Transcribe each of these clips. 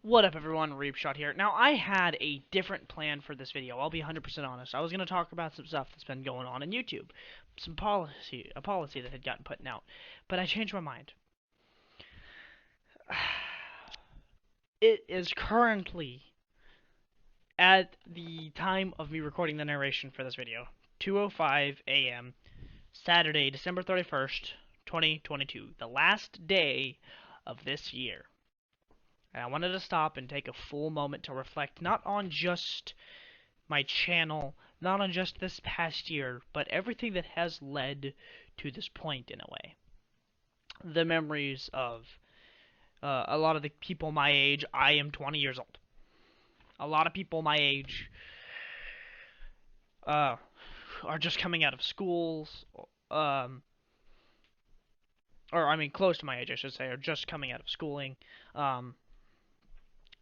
What up, everyone? Reapshot here. Now, I had a different plan for this video. I'll be 100% honest. I was going to talk about some stuff that's been going on YouTube, a policy that had gotten put out, but I changed my mind. It is currently, at the time of me recording the narration for this video, 2:05 a.m. Saturday, December 31st, 2022, the last day of this year. And I wanted to stop and take a full moment to reflect not on just my channel, not on just this past year, but everything that has led to this point in a way. The memories of a lot of the people my age. I am 20 years old. A lot of people my age are just coming out of schools, or I mean close to my age, I should say, are just coming out of schooling.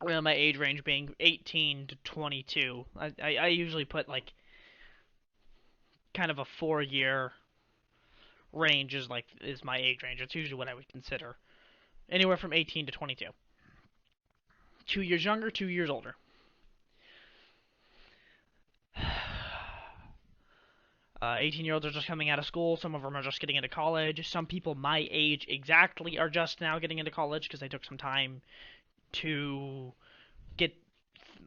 My age range being 18 to 22. I usually put like kind of a 4-year range is my age range. It's usually what I would consider. Anywhere from 18 to 22. 2 years younger, 2 years older. 18-year-olds are just coming out of school. Some of them are just getting into college. Some people my age exactly are just now getting into college because they took some time to get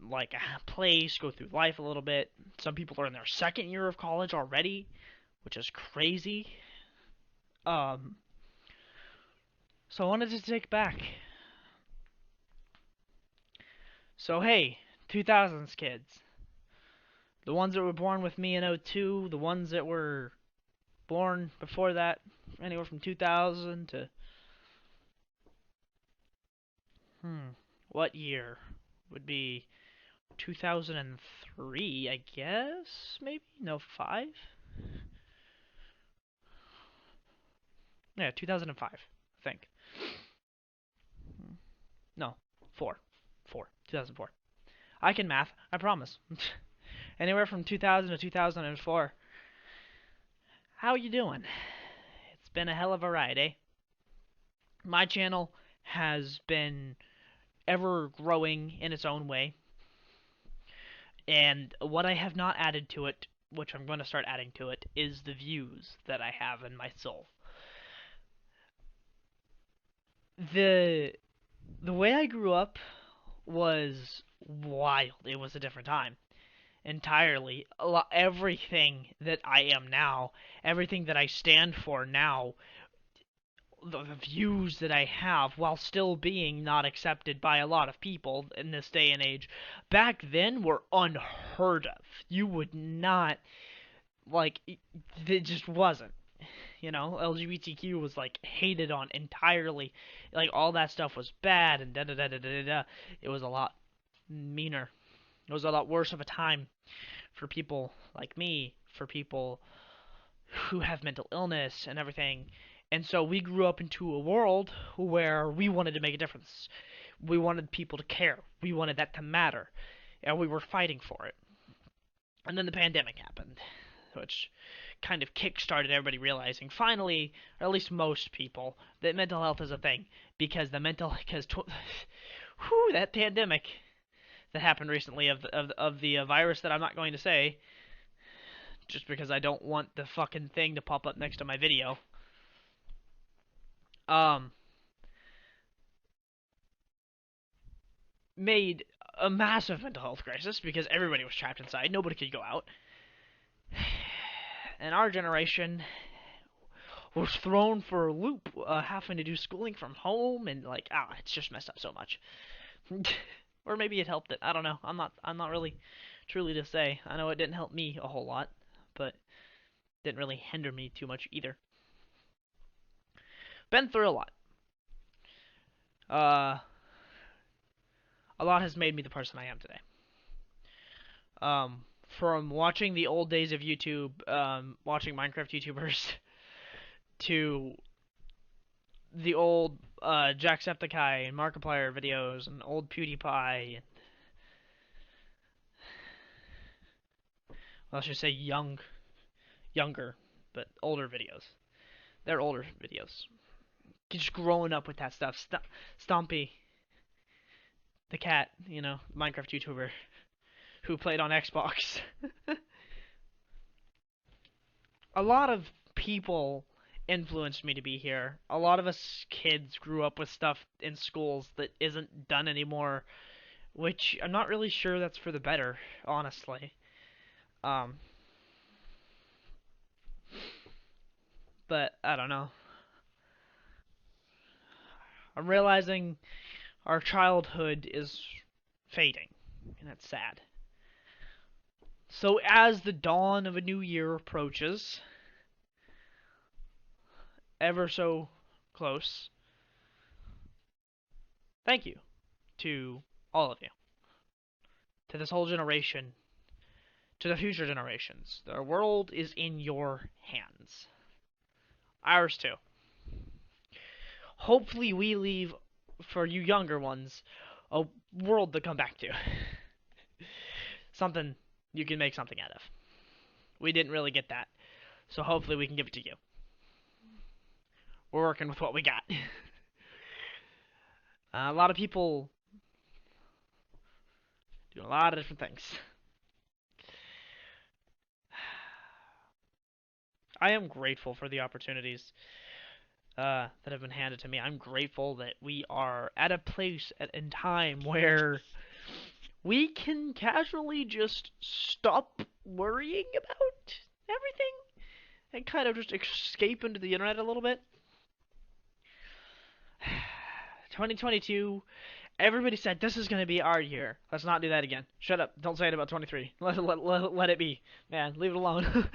like a place, go through life a little bit. Some people are in their second year of college already, which is crazy. So I wanted to take back. So hey, 2000s kids. The ones that were born with me in 02, the ones that were born before that, anywhere from 2000 to what year would be 2003, I guess, maybe? No, 5? Yeah, 2005, I think. No, 4. 2004. I can math, I promise. Anywhere from 2000 to 2004. How you doing? It's been a hell of a ride, eh? My channel has been ever growing in its own way. And what I have not added to it, which I'm going to start adding to it, is the views that I have in my soul. The way I grew up was wild. It was a different time entirely. Everything that I am now, everything that I stand for now, the views that I have, while still being not accepted by a lot of people in this day and age, back then were unheard of. You would not, like, it just wasn't. You know, LGBTQ was like hated on entirely. Like all that stuff was bad and da da da da da da. It was a lot meaner. It was a lot worse of a time for people like me, for people who have mental illness and everything. And so we grew up into a world where we wanted to make a difference. We wanted people to care. We wanted that to matter. And we were fighting for it. And then the pandemic happened, which kind of kick-started everybody realizing, finally, or at least most people, that mental health is a thing. Because that pandemic that happened recently of the virus that I'm not going to say, just because I don't want the fucking thing to pop up next to my video. Made a massive mental health crisis because everybody was trapped inside. Nobody could go out. And our generation was thrown for a loop, having to do schooling from home, and like, it's just messed up so much. Or maybe it helped it. I don't know. I'm not really truly to say. I know it didn't help me a whole lot, but didn't really hinder me too much either. Been through a lot. A lot has made me the person I am today. From watching the old days of YouTube, watching Minecraft YouTubers, to the old Jacksepticeye and Markiplier videos, and old PewDiePie, and let's just say younger, but older videos. They're older videos. Just growing up with that stuff. Stompy The cat, Minecraft YouTuber who played on Xbox. A lot of people influenced me to be here. A lot of us kids grew up with stuff in schools that isn't done anymore, which I'm not really sure that's for the better, honestly. Um, but I don't know. I'm realizing our childhood is fading, and that's sad. So as the dawn of a new year approaches, ever so close, thank you to all of you, to this whole generation, to the future generations. The world is in your hands. Ours too. Hopefully we leave, for you younger ones, a world to come back to. Something you can make something out of. We didn't really get that, so hopefully we can give it to you. We're working with what we got. A lot of people do a lot of different things. I am grateful for the opportunities that have been handed to me. I'm grateful that we are at a place in time where we can casually just stop worrying about everything and kind of just escape into the internet a little bit. 2022, everybody said this is going to be our year. Let's not do that again. Shut up. Don't say it about 23. Let it be. Man, leave it alone.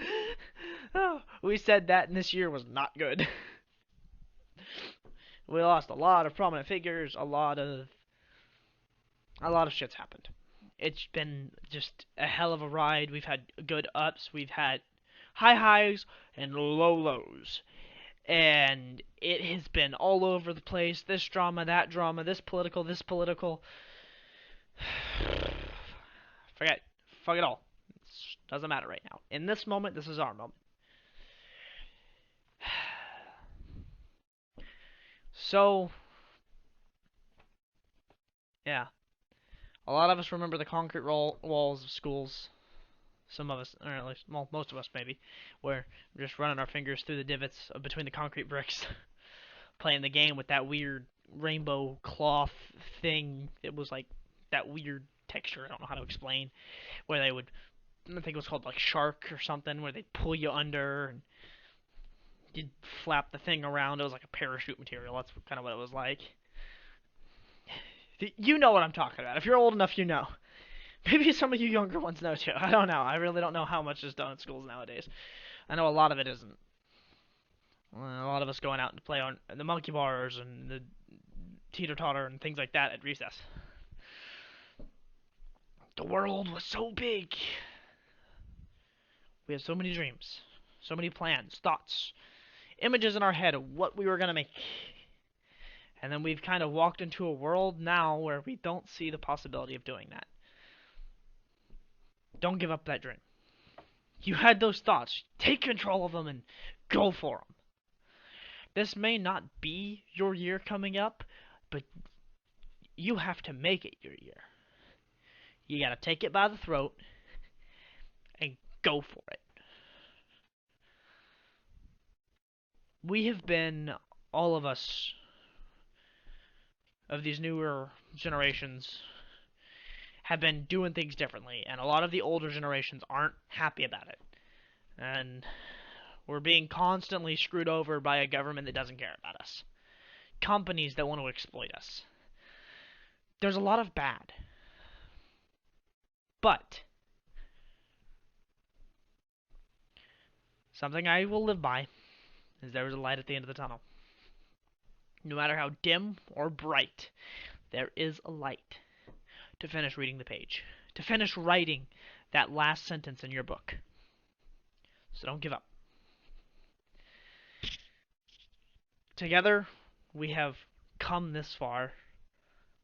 Oh, we said that, and this year was not good. We lost a lot of prominent figures. A lot of shit's happened. It's been just a hell of a ride. We've had good ups. We've had high highs and low lows. And it has been all over the place. This drama, this political. Forget. Fuck it all. It doesn't matter right now. In this moment, this is our moment. So, yeah. A lot of us remember the concrete walls of schools. Some of us, or at least, well, most of us maybe, where we're just running our fingers through the divots between the concrete bricks, playing the game with that weird rainbow cloth thing. It was like that weird texture. I don't know how to explain. Where they would, I think it was called like shark or something, where they'd pull you under and you'd flap the thing around. It was like a parachute material. That's kind of what it was like. You know what I'm talking about. If you're old enough, you know. Maybe some of you younger ones know too. I don't know. I really don't know how much is done in schools nowadays. I know a lot of it isn't. A lot of us going out to play on the monkey bars and the teeter-totter and things like that at recess. The world was so big. We had so many dreams, so many plans, thoughts, images in our head of what we were going to make. And then we've kind of walked into a world now where we don't see the possibility of doing that. Don't give up that dream. You had those thoughts. Take control of them and go for them. This may not be your year coming up, but you have to make it your year. You gotta take it by the throat and go for it. We have been, all of us, of these newer generations, have been doing things differently, and a lot of the older generations aren't happy about it. And we're being constantly screwed over by a government that doesn't care about us. Companies that want to exploit us. There's a lot of bad. But something I will live by is there is a light at the end of the tunnel. No matter how dim or bright, there is a light to finish reading the page. To finish writing that last sentence in your book. So don't give up. Together, we have come this far.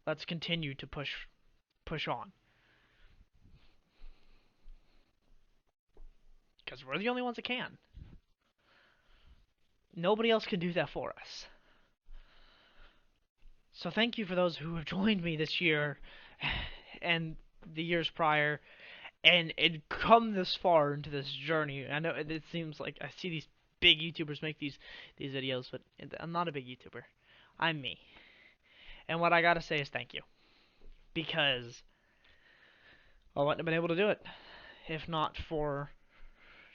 Let's continue to push on. Because we're the only ones that can. Nobody else can do that for us. So thank you for those who have joined me this year and the years prior, and it come this far into this journey. I know it seems like I see these big YouTubers make these videos, but I'm not a big YouTuber. I'm me. And what I gotta say is thank you, because I wouldn't have been able to do it if not for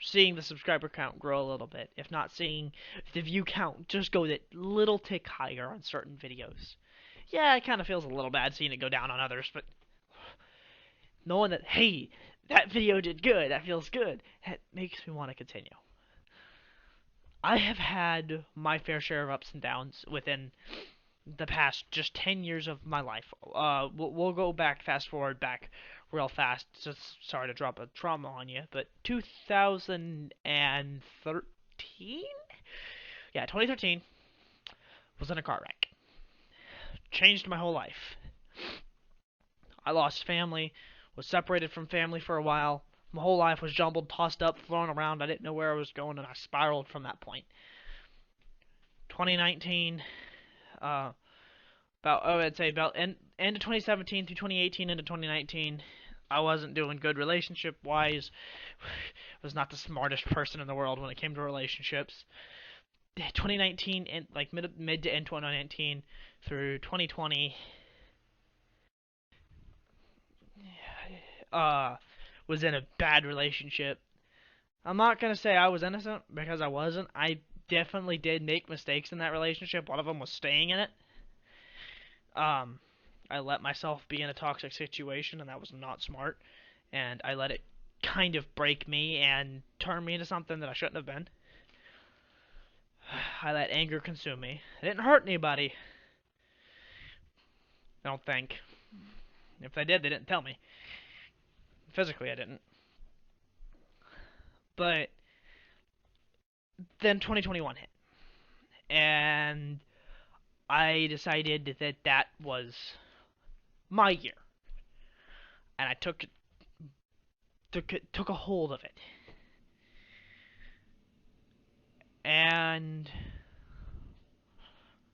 seeing the subscriber count grow a little bit, if not seeing the view count just go that little tick higher on certain videos. Yeah, it kind of feels a little bad seeing it go down on others, but knowing that, hey, that video did good, that feels good, that makes me want to continue. I have had my fair share of ups and downs within the past just 10 years of my life. We'll go back, fast forward back real fast. Just sorry to drop a trauma on you, but 2013? Yeah, 2013 was in a car wreck. Changed my whole life. I lost family, was separated from family for a while. My whole life was jumbled, tossed up, thrown around. I didn't know where I was going, and I spiraled from that point. 2019, I'd say about end of 2017 through 2018 into 2019, I wasn't doing good relationship wise. Was not the smartest person in the world when it came to relationships. 2019 and like mid to end 2019 through 2020, was in a bad relationship. I'm not gonna say I was innocent because I wasn't. I definitely did make mistakes in that relationship. One of them was staying in it. Um, I let myself be in a toxic situation, and that was not smart. And I let it kind of break me and turn me into something that I shouldn't have been. I let anger consume me. I didn't hurt anybody. I don't think. If they did, they didn't tell me. Physically, I didn't. But then 2021 hit, and I decided that that was my year, and I took a hold of it, and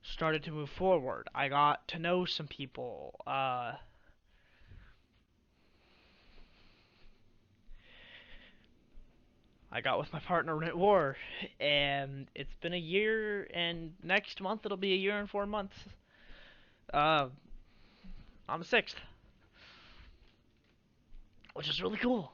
started to move forward. I got to know some people. I got with my partner at war, and it's been a year, and next month it'll be a year and 4 months. Uh, on the 6th, which is really cool.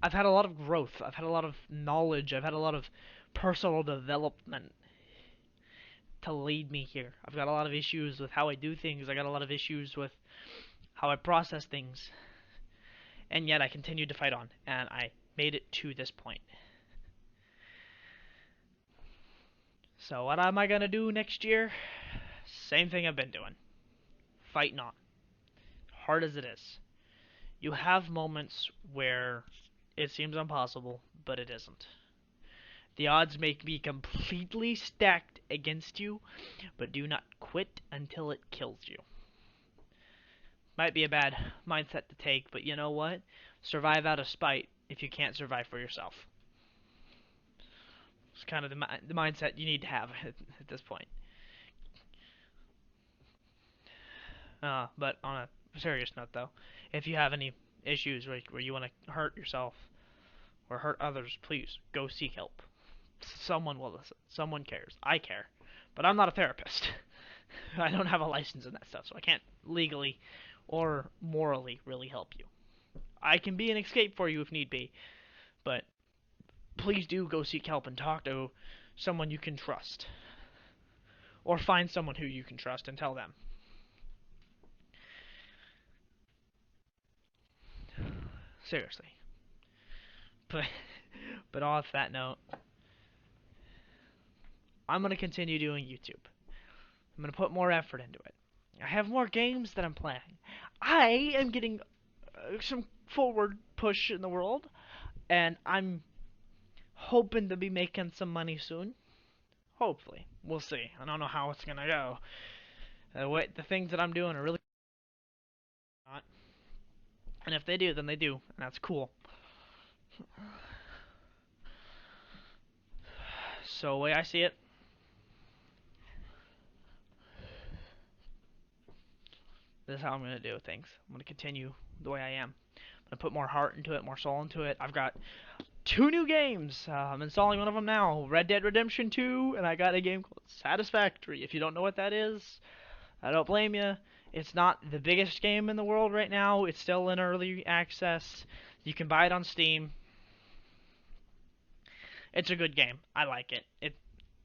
I've had a lot of growth. I've had a lot of knowledge. I've had a lot of personal development to lead me here. I've got a lot of issues with how I do things. I got a lot of issues with how I process things. And yet I continued to fight on, and I made it to this point. So what am I going to do next year? Same thing I've been doing. Fighting on. Hard as it is. You have moments where it seems impossible, but it isn't. The odds may be completely stacked against you, but do not quit until it kills you. Might be a bad mindset to take, but you know what? Survive out of spite if you can't survive for yourself. It's kind of the mindset you need to have at this point. But on a serious note, though, if you have any issues where you want to hurt yourself or hurt others, please go seek help. Someone will listen. Someone cares. I care. But I'm not a therapist. I don't have a license in that stuff, so I can't legally or morally really help you. I can be an escape for you if need be, but please do go seek help and talk to someone you can trust. Or find someone who you can trust and tell them. Seriously. But but off that note, I'm going to continue doing YouTube. I'm going to put more effort into it. I have more games that I'm playing. I am getting some forward push in the world, and I'm hoping to be making some money soon. Hopefully. We'll see. I don't know how it's going to go. The things that I'm doing are really not. And if they do, then they do. And that's cool. So, the way I see it, This is how I'm going to do things. I'm going to continue the way I am. I'm going to put more heart into it, more soul into it. I've got 2 new games. I'm installing one of them now, Red Dead Redemption 2, and I got a game called Satisfactory. If you don't know what that is, I don't blame you. It's not the biggest game in the world right now. It's still in early access. You can buy it on Steam. It's a good game. I like it.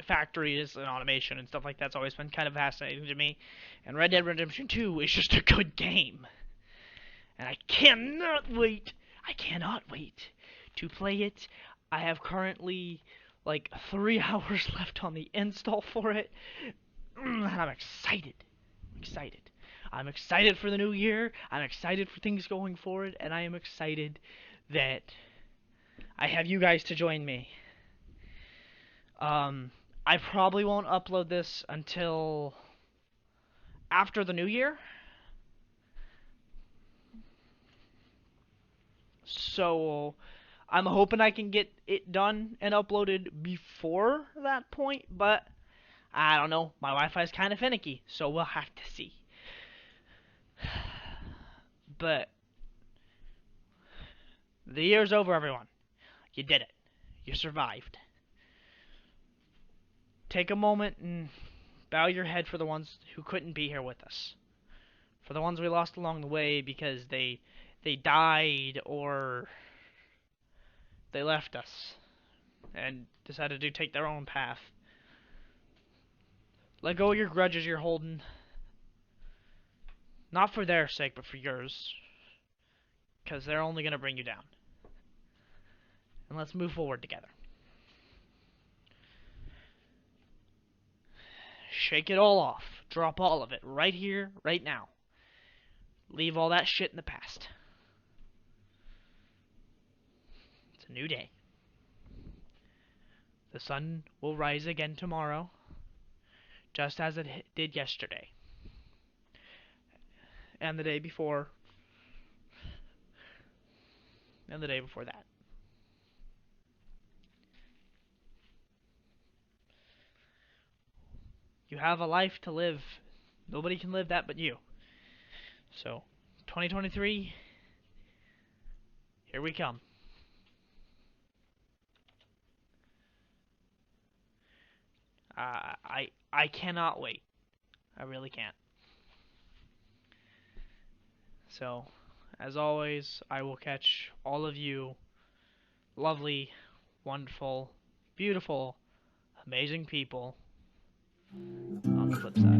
Factories and automation and stuff like that's always been kind of fascinating to me. And Red Dead Redemption 2 is just a good game. And I cannot wait. I cannot wait to play it. I have currently like 3 hours left on the install for it. And I'm excited. Excited. I'm excited for the new year. I'm excited for things going forward. And I am excited that I have you guys to join me. I probably won't upload this until after the new year. So I'm hoping I can get it done and uploaded before that point, but I don't know. My Wi-Fi is kind of finicky, so we'll have to see. But the year's over, everyone. You did it. You survived. Take a moment and bow your head for the ones who couldn't be here with us. For the ones we lost along the way because they died or they left us and decided to take their own path. Let go of your grudges you're holding. Not for their sake, but for yours. Because they're only going to bring you down. And let's move forward together. Shake it all off. Drop all of it right here, right now. Leave all that shit in the past. It's a new day. The sun will rise again tomorrow, just as it did yesterday. And the day before. And the day before that. You have a life to live. Nobody can live that but you. So, 2023, here we come. I cannot wait. I really can't. So, as always, I will catch all of you lovely, wonderful, beautiful, amazing people on the flip side.